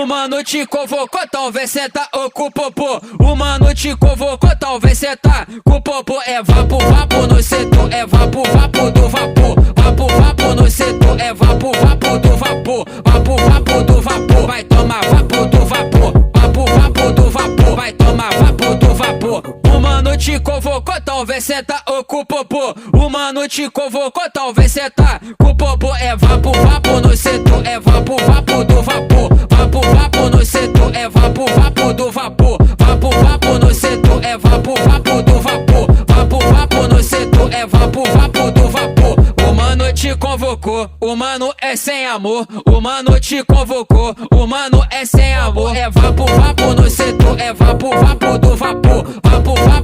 O mano te convocou, talvez cê tá com o popô. O mano te convocou, talvez cê tá com o popô. É vapo, vapo no setor, é vapo, vapo do vapor. Vapo, vapo no setor, é vapo, vapo do vapor. Vapo, vapo do vapor, vai tomar vapo do vapor. Vapo, vapo do vapor, vai tomar vapo do vapor. O mano te convocou, talvez cê tá com o popô. O mano te convocou, talvez cê tá com o popô. É vapo, vapo no setor, é vapo, vapo do vapor. Vapo, vapo no setor, é vapo, vapo do vapor. Vapo, vapo no setor, é vapo, vapo do vapor. Vapo, vapo no setor, é vapo, vapo do vapor. O mano te convocou, o mano é sem amor. O mano te convocou, o mano é sem amor. É vapo, vapo no setor, é vapo, vapo do vapor. Vapo, vapo